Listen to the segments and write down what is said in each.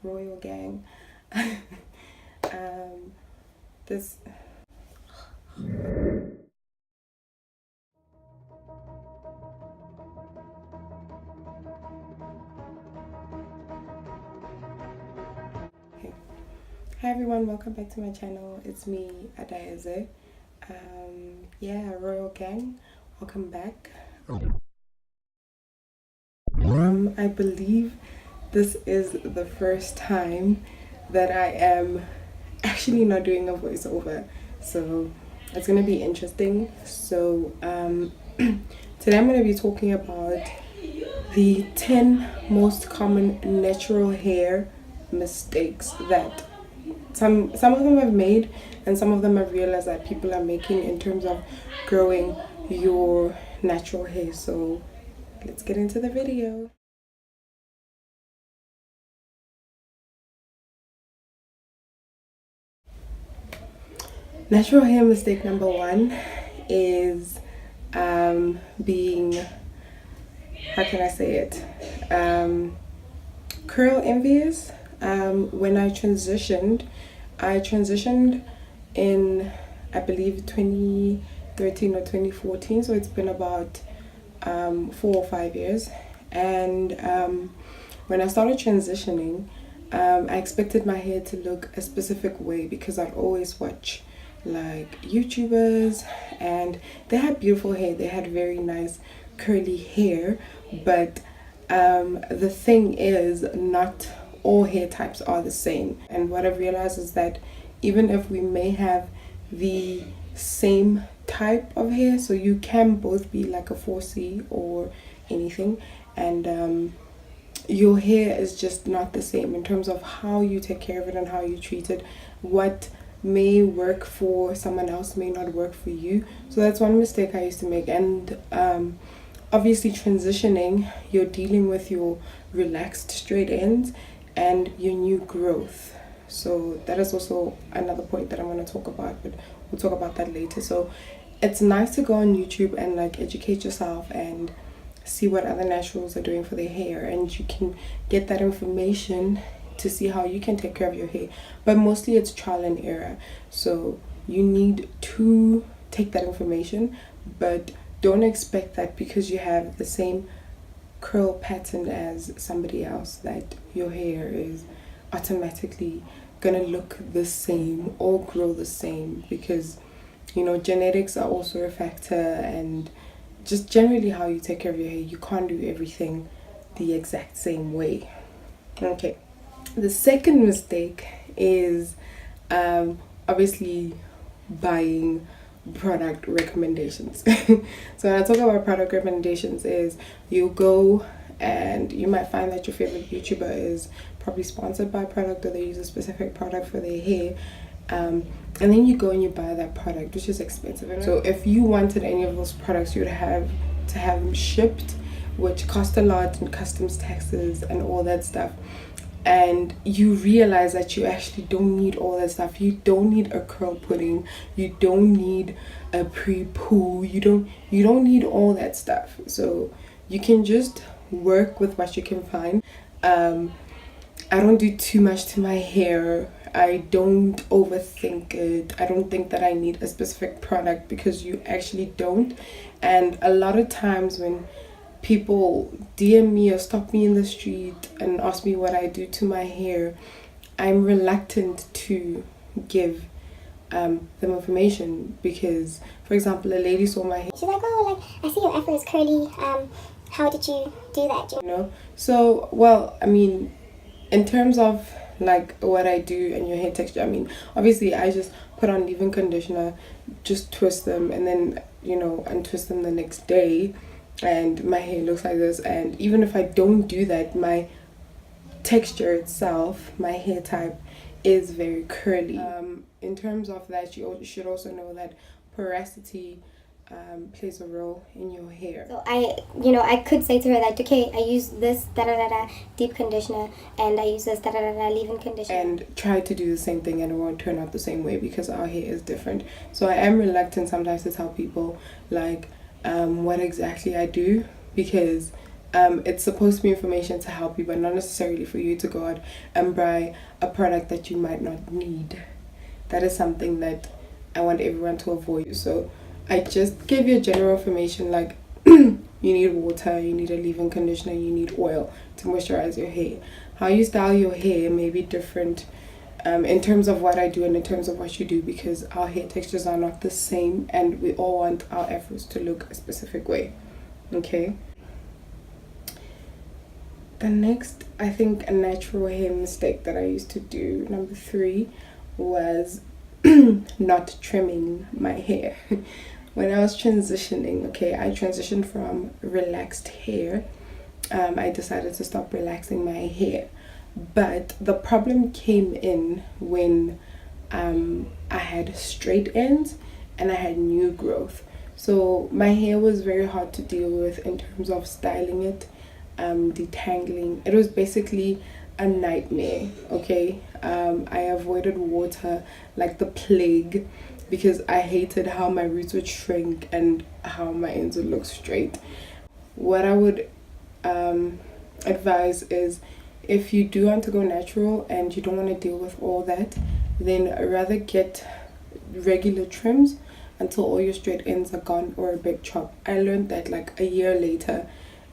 royal gang. This okay. Hi everyone, welcome back to my channel. It's me, Adaeze. Yeah, royal gang, welcome back. I believe this is the first time that I am actually not doing a voiceover, so it's gonna be interesting. So today I'm gonna be talking about the 10 most common natural hair mistakes that some of them I've made, and some of them I've realized that people are making in terms of growing your natural hair. So let's get into the video. Natural hair mistake number one is being, how can I say it, curl envious. When I transitioned in, I believe, 2013 or 2014, so it's been about 4 or 5 years. And when I started transitioning, I expected my hair to look a specific way because I'd always watch like YouTubers, and they had beautiful hair, they had very nice curly hair, but the thing is, not all hair types are the same. And what I've realized is that even if we may have the same type of hair, so you can both be like a 4C or anything, and your hair is just not the same in terms of how you take care of it and how you treat it. What may work for someone else may not work for you. So that's one mistake I used to make. And obviously transitioning, you're dealing with your relaxed straight ends and your new growth. So that is also another point that I'm going to talk about, but we'll talk about that later. So it's nice to go on YouTube and like educate yourself and see what other naturals are doing for their hair, and you can get that information to see how you can take care of your hair. But mostly it's trial and error, so you need to take that information, but don't expect that because you have the same curl pattern as somebody else that your hair is automatically gonna look the same or grow the same, because you know genetics are also a factor, and just generally how you take care of your hair. You can't do everything the exact same way. Okay, the second mistake is obviously buying product recommendations. So when I talk about product recommendations, is you go and you might find that your favorite YouTuber is probably sponsored by a product, or they use a specific product for their hair, and then you go and you buy that product, which is expensive. So if you wanted any of those products, you would have to have them shipped, which cost a lot, and customs taxes and all that stuff. And you realize that you actually don't need all that stuff. You don't need a curl pudding, you don't need a pre-poo, you don't need all that stuff. So you can just work with what you can find. I don't do too much to my hair. I don't overthink it. I don't think that I need a specific product, because you actually don't. And a lot of times when people DM me or stop me in the street and ask me what I do to my hair, I'm reluctant to give them information, because, for example, a lady saw my hair. She's like, oh, like, I see your afro is curly. How did you do that? You know? So, well, I mean, in terms of like what I do and your hair texture, I mean, obviously I just put on leave-in conditioner, just twist them, and then, you know, untwist them the next day, and my hair looks like this. And even if I don't do that, my texture itself, my hair type, is very curly. In terms of that, you should also know that porosity plays a role in your hair. So I could say to her that, okay, I use this da-da-da-da deep conditioner, and I use this da-da-da-da leave-in conditioner, and try to do the same thing, and it won't turn out the same way because our hair is different. So I am reluctant sometimes to tell people like what exactly I do, because It's supposed to be information to help you, but not necessarily for you to go out and buy a product that you might not need. That is something that I want everyone to avoid. So I just gave you general information like you need water, you need a leave-in conditioner, you need oil to moisturize your hair. How you style your hair may be different in terms of what I do and in terms of what you do, because our hair textures are not the same and we all want our efforts to look a specific way. Okay? The next, I think, a natural hair mistake that I used to do, number 3, was not trimming my hair. When I was transitioning, okay, I transitioned from relaxed hair. I decided to stop relaxing my hair. But the problem came in when I had straight ends and I had new growth. So my hair was very hard to deal with in terms of styling it, detangling. It was basically a nightmare, okay? I avoided water like the plague because I hated how my roots would shrink and how my ends would look straight. What I would advise is, if you do want to go natural and you don't want to deal with all that, then rather get regular trims until all your straight ends are gone, or a big chop. I learned that like a year later.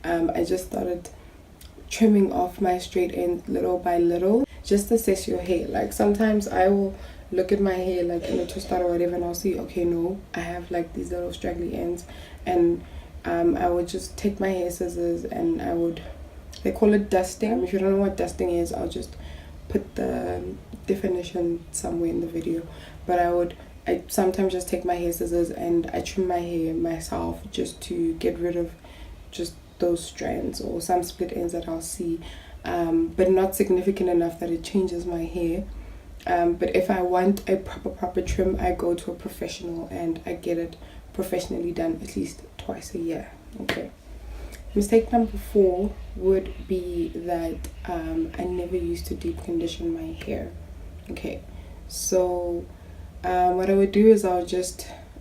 I just started trimming off my straight ends little by little. Just assess your hair. Like sometimes I will look at my hair like in a twist out or whatever, and I'll see, okay, no, I have like these little straggly ends, and I would just take my hair scissors and I would, they call it dusting. If you don't know what dusting is, I'll just put the definition somewhere in the video. But I sometimes just take my hair scissors and I trim my hair myself just to get rid of just those strands or some split ends that I'll see, but not significant enough that it changes my hair. But if I want a proper trim, I go to a professional and I get it professionally done at least twice a year. Okay. Mistake number 4 would be that I never used to deep condition my hair. Okay, so what I would do is I'll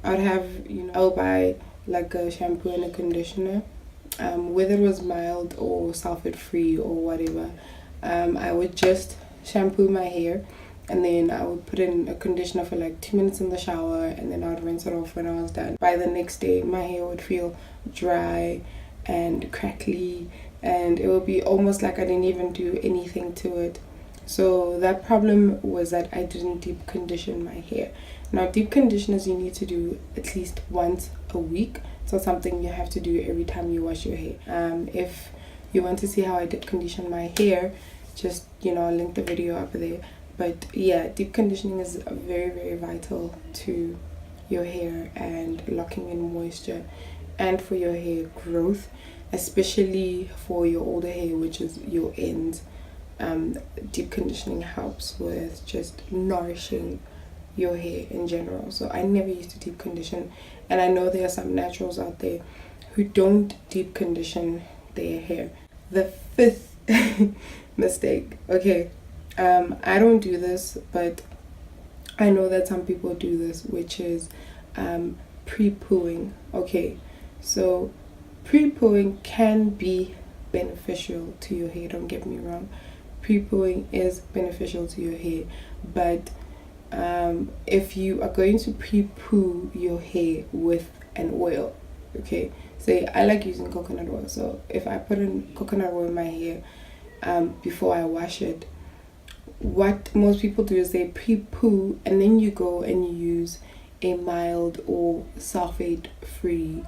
have, I'll buy like a shampoo and a conditioner, whether it was mild or sulfate free or whatever. I would just shampoo my hair, and then I would put in a conditioner for like 2 minutes in the shower, and then I would rinse it off when I was done. By the next day, my hair would feel dry and crackly, and it would be almost like I didn't even do anything to it. So that problem was that I didn't deep condition my hair. Now, deep conditioners you need to do at least once a week. So something you have to do every time you wash your hair. If you want to see how I deep condition my hair, just, I'll link the video up there. But yeah, deep conditioning is very, very vital to your hair and locking in moisture and for your hair growth, especially for your older hair, which is your ends. Deep conditioning helps with just nourishing your hair in general. So I never used to deep condition, and I know there are some naturals out there who don't deep condition their hair. The 5th mistake, okay, I don't do this, but I know that some people do this, which is pre-pooing. Okay, so pre-pooing can be beneficial to your hair, don't get me wrong. Pre-pooing is beneficial to your hair, but if you are going to pre-poo your hair with an oil, okay, say I like using coconut oil, so if I put in coconut oil in my hair before I wash it, what most people do is they pre-poo and then you go and you use a mild or sulfate free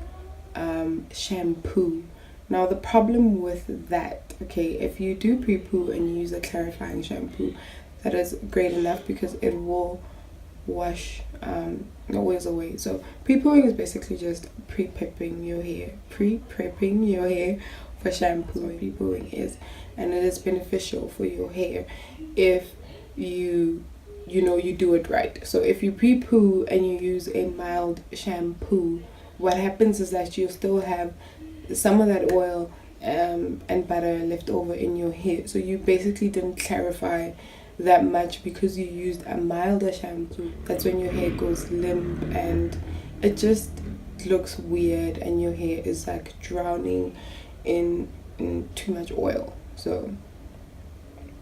shampoo. Now the problem with that, okay, if you do pre-poo and you use a clarifying shampoo, that is great enough because it will wash the oils away. So pre-pooing is basically just pre-prepping your hair, for shampoo. Pre-pooing is, and it is beneficial for your hair if you do it right. So if you pre-poo and you use a mild shampoo, what happens is that you'll still have some of that oil and butter left over in your hair. So you basically didn't clarify that much because you used a milder shampoo. That's when your hair goes limp and it just looks weird and your hair is like drowning in too much oil. So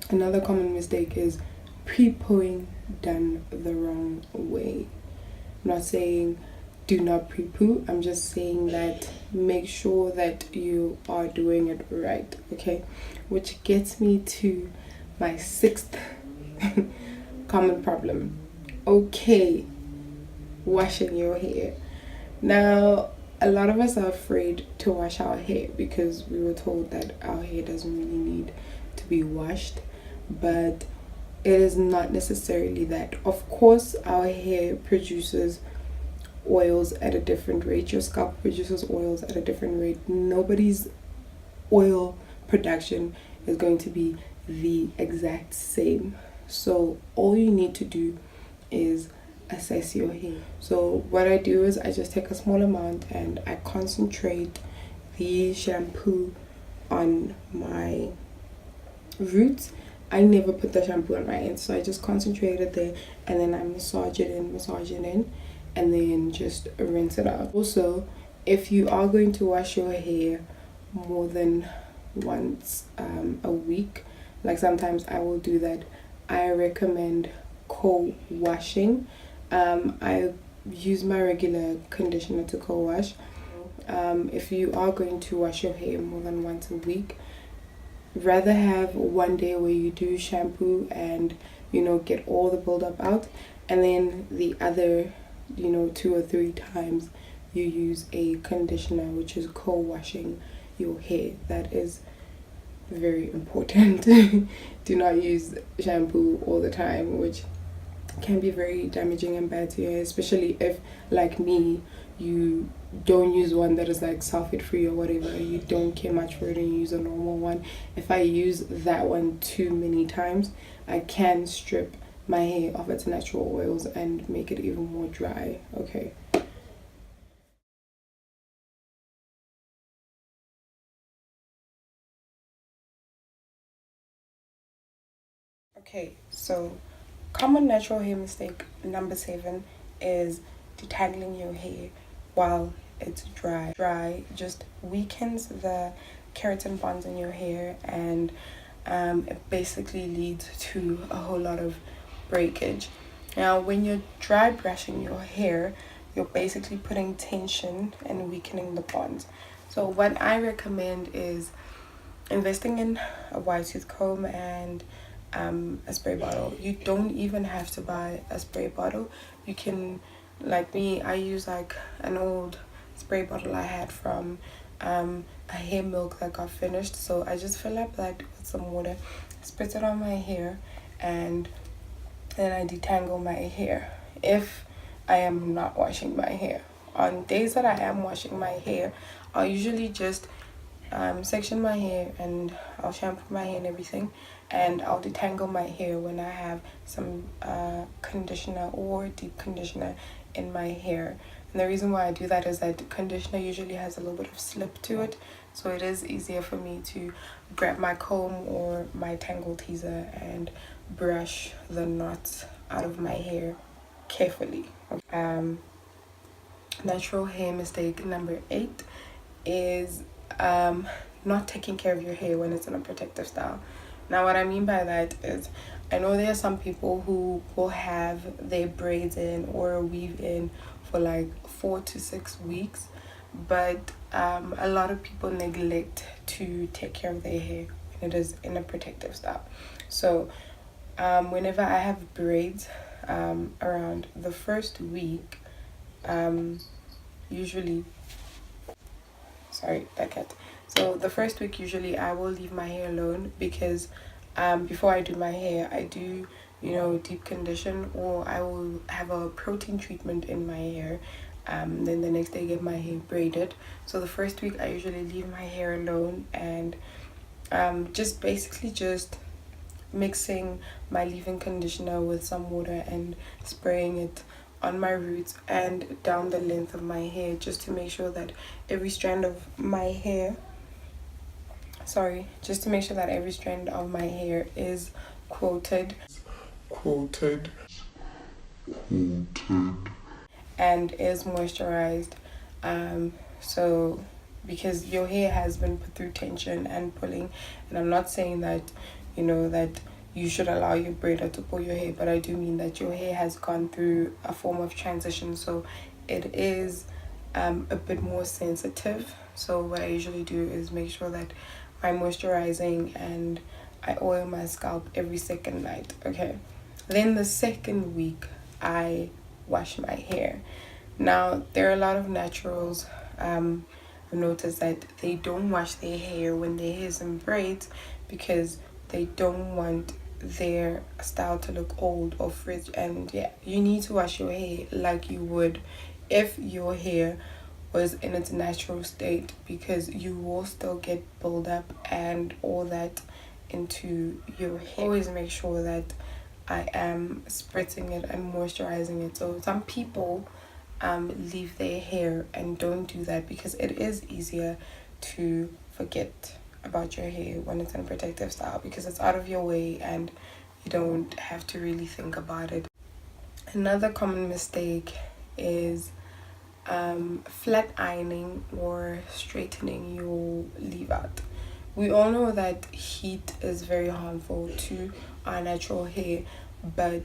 another common mistake is pre-pooing done the wrong way. I'm not saying do not pre-poo. I'm just saying that make sure that you are doing it right, okay? Which gets me to my sixth common problem. Okay, washing your hair. Now, a lot of us are afraid to wash our hair because we were told that our hair doesn't really need to be washed, but it is not necessarily that. Of course, our hair produces oils at a different rate. Your scalp produces oils at a different rate. Nobody's oil production is going to be the exact same. So all you need to do is assess your hair. So what I do is I just take a small amount and I concentrate the shampoo on my roots. I never put the shampoo on my ends, so I just concentrate it there and then I massage it in, and then just rinse it out. Also, if you are going to wash your hair more than once a week, like sometimes I will do that, I recommend co-washing. I use my regular conditioner to co-wash. If you are going to wash your hair more than once a week, rather have one day where you do shampoo and get all the buildup out, and then the other 2 or 3 times you use a conditioner, which is co-washing your hair. That is very important. Do not use shampoo all the time, which can be very damaging and bad to your hair, especially if, like me, you don't use one that is like sulfate free or whatever. You don't care much for it and you use a normal one. If I use that one too many times, I can strip my hair of its natural oils and make it even more dry. Okay. Okay, so common natural hair mistake number 7 is detangling your hair while it's dry. Dry just weakens the keratin bonds in your hair, and it basically leads to a whole lot of breakage. Now, when you're dry brushing your hair, you're basically putting tension and weakening the bonds. So what I recommend is investing in a wide tooth comb and a spray bottle. You don't even have to buy a spray bottle. You can, like me, I use like an old spray bottle I had from a hair milk that got finished. So I just fill up that with some water, spritz it on my hair, and then I detangle my hair if I am not washing my hair. On days that I am washing my hair, I'll usually just section my hair and I'll shampoo my hair and everything, and I'll detangle my hair when I have some conditioner or deep conditioner in my hair. And the reason why I do that is that conditioner usually has a little bit of slip to it, so it is easier for me to grab my comb or my tangle teaser and brush the knots out of my hair carefully. Natural hair mistake number 8 is not taking care of your hair when it's in a protective style. Now, what I mean by that is, I know there are some people who will have their braids in or a weave in for like 4 to 6 weeks, but a lot of people neglect to take care of their hair when it is in a protective style. So whenever I have braids around the first week, usually, sorry, that cat. So the first week usually I will leave my hair alone, because before I do my hair, I do deep condition, or I will have a protein treatment in my hair, then the next day get my hair braided. So the first week I usually leave my hair alone, and just basically just mixing my leave-in conditioner with some water and spraying it on my roots and down the length of my hair, just to make sure that every strand of my hair is coated and is moisturized. So because your hair has been put through tension and pulling. And I'm not saying that, that you should allow your braider to pull your hair, but I do mean that your hair has gone through a form of transition, so it is a bit more sensitive. So what I usually do is make sure that I'm moisturizing and I oil my scalp every second night. Okay, then the second week I wash my hair. Now there are a lot of naturals. I've noticed that they don't wash their hair when their hair is in braids because they don't want their style to look old or frizzy. And yeah, you need to wash your hair like you would if your hair was in its natural state, because you will still get buildup and all that into your hair. Always make sure that I am spritzing it and moisturizing it. So some people leave their hair and don't do that because it is easier to forget about your hair when it's in protective style because it's out of your way and you don't have to really think about it. Another common mistake is flat ironing or straightening your leave out. We all know that heat is very harmful to our natural hair, but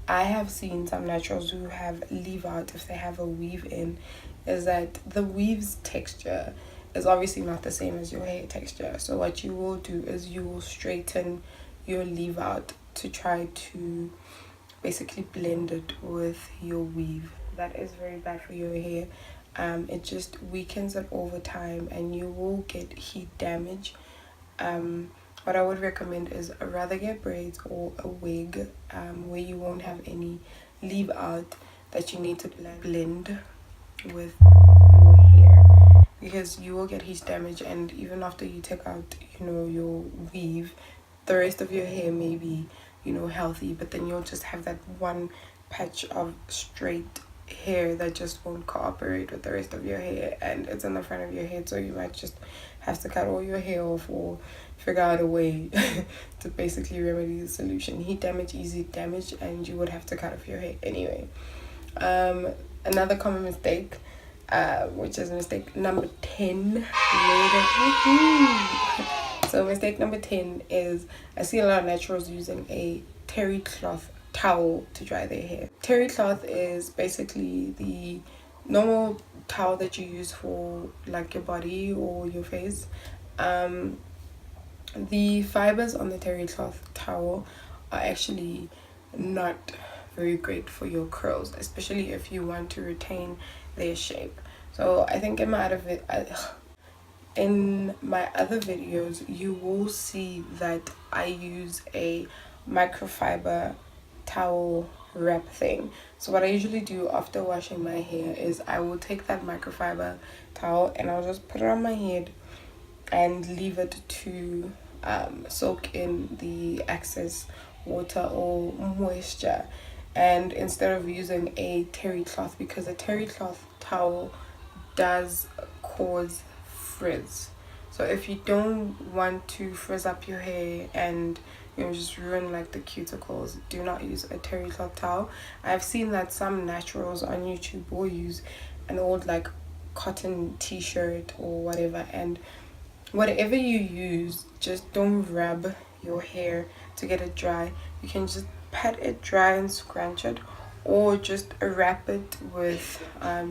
I have seen some naturals who have leave out if they have a weave in, is that the weave's texture is obviously not the same as your hair texture. So what you will do is you will straighten your leave out to try to basically blend it with your weave. That is very bad for your hair. It just weakens it over time and you will get heat damage. What I would recommend is rather get braids or a wig where you won't have any leave out that you need to blend with your hair, because you will get heat damage, and even after you take out your weave, the rest of your hair may be healthy, but then you'll just have that one patch of straight hair that just won't cooperate with the rest of your hair, and it's in the front of your head, so you might just have to cut all your hair off or figure out a way to basically remedy the solution. Heat damage, easy damage, and you would have to cut off your hair anyway. Another common mistake, which is mistake number 10. So mistake number 10 is I see a lot of naturals using a terry cloth towel to dry their hair. Terry cloth is basically the normal towel that you use for like your body or your face. The fibers on the terry cloth towel are actually not very great for your curls, especially if you want to retain their shape. So I think in my other videos you will see that I use a microfiber towel wrap thing. So what I usually do after washing my hair is I will take that microfiber towel and I'll just put it on my head and leave it to soak in the excess water or moisture. And instead of using a terry cloth, because a terry cloth towel does cause frizz. So if you don't want to frizz up your hair and just ruin like the cuticles, do not use a terry cloth towel. I've seen that some naturals on YouTube will use an old like cotton t-shirt or whatever, and whatever you use, just don't rub your hair to get it dry. You can just pat it dry and scrunch it, or just wrap it with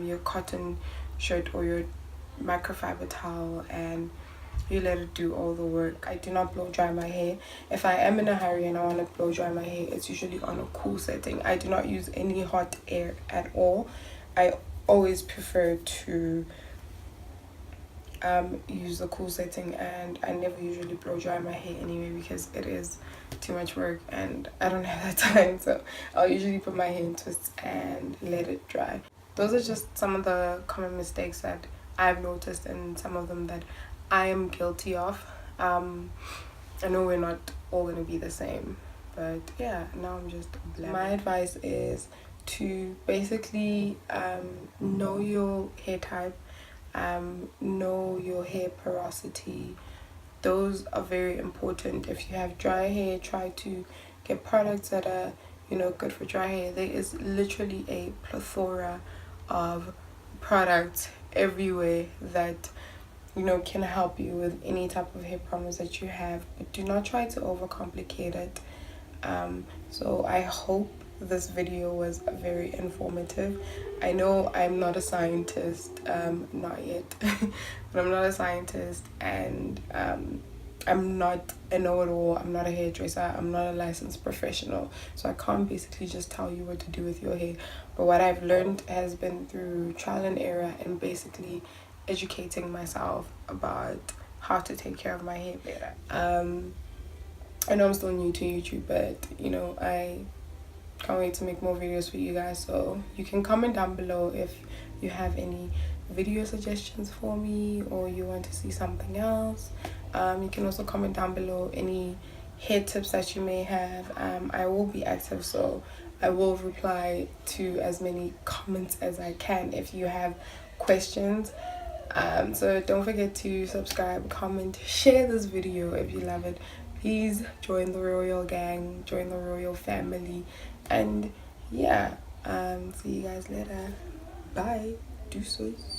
your cotton shirt or your microfiber towel and you let it do all the work. I do not blow dry my hair. If I am in a hurry and I want to blow dry my hair, it's usually on a cool setting. I do not use any hot air at all. I always prefer to use the cool setting, and I never usually blow dry my hair anyway because it is too much work and I don't have that time. So I'll usually put my hair in twists and let it dry. Those are just some of the common mistakes that I've noticed, and some of them that I am guilty of. I know we're not all gonna be the same, but yeah, now I'm just blabbing. My advice is to basically know your hair type, know your hair porosity. Those are very important. If you have dry hair, try to get products that are good for dry hair. There is literally a plethora of products everywhere that can help you with any type of hair problems that you have, but do not try to overcomplicate it. So I hope this video was very informative. I know I'm not a scientist, not yet, but I'm not a scientist, and I'm not a know-it-all. I'm not a hairdresser. I'm not a licensed professional, so I can't basically just tell you what to do with your hair. But what I've learned has been through trial and error, and basically educating myself about how to take care of my hair better. I know I'm still new to YouTube, but I can't wait to make more videos for you guys. So you can comment down below if you have any video suggestions for me, or you want to see something else. You can also comment down below any hair tips that you may have. I will be active, so I will reply to as many comments as I can if you have questions. So don't forget to subscribe, comment, share this video if you love it. Please join the Royal gang, join the Royal family, and yeah, see you guys later. Bye. Deuces.